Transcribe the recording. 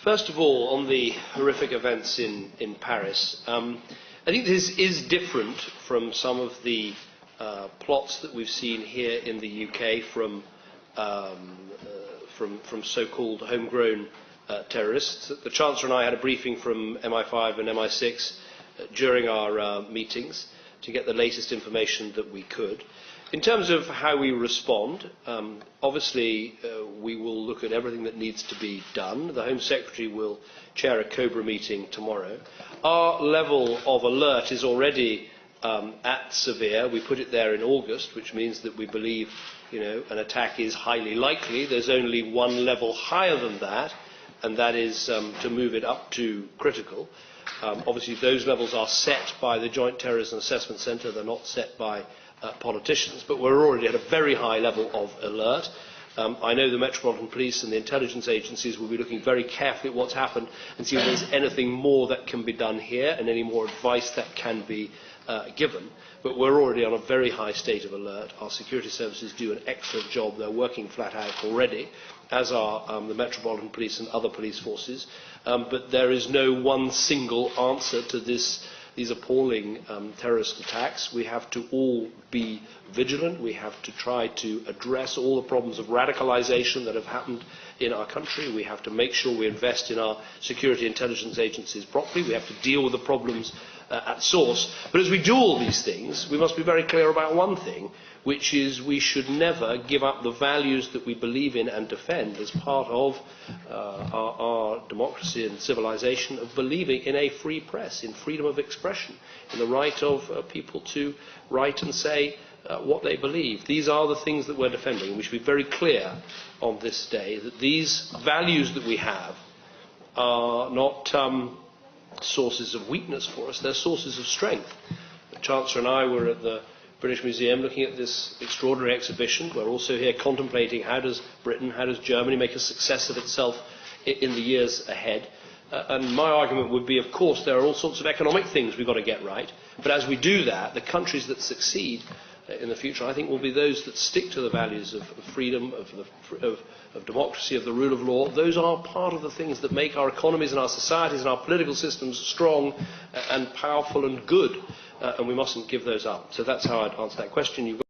First of all, on the horrific events in Paris, I think this is different from some of the plots that we've seen here in the UK from so-called homegrown terrorists. The Chancellor and I had a briefing from MI5 and MI6 during our meetings to get the latest information that we could. In terms of how we respond, obviously we will look at everything that needs to be done. The Home Secretary will chair a COBRA meeting tomorrow. Our level of alert is already at severe. We put it there in August, which means that we believe an attack is highly likely. There's only one level higher than that, and that is to move it up to critical. Obviously those levels are set by the Joint Terrorism Assessment Centre. They're not set by politicians, but we're already at a very high level of alert. I know the Metropolitan Police and the intelligence agencies will be looking very carefully at what's happened and see if there's anything more that can be done here and any more advice that can be given. But we're already on a very high state of alert. Our security services do an excellent job. They're working flat out already, as are the Metropolitan Police and other police forces. But there is no one single answer to these appalling terrorist attacks. We have to all be vigilant. We have to try to address all the problems of radicalisation that have happened in our country. We have to make sure we invest in our security intelligence agencies properly. We have to deal with the problems at source. But as we do all these things, we must be very clear about one thing, which is we should never give up the values that we believe in and defend as part of our democracy and civilization, of believing in a free press, in freedom of expression, in the right of people to write and say what they believe. These are the things that we're defending. We should be very clear on this day that these values that we have are not sources of weakness for us, they're sources of strength. The Chancellor and I were at the British Museum looking at this extraordinary exhibition. We're also here contemplating how does Britain, how does Germany make a success of itself in the years ahead. And my argument would be, of course, there are all sorts of economic things we've got to get right, but as we do that, the countries that succeed in the future, I think, will be those that stick to the values of freedom, of democracy, of the rule of law. Those are part of the things that make our economies and our societies and our political systems strong and powerful and good, and we mustn't give those up. So that's how I'd answer that question.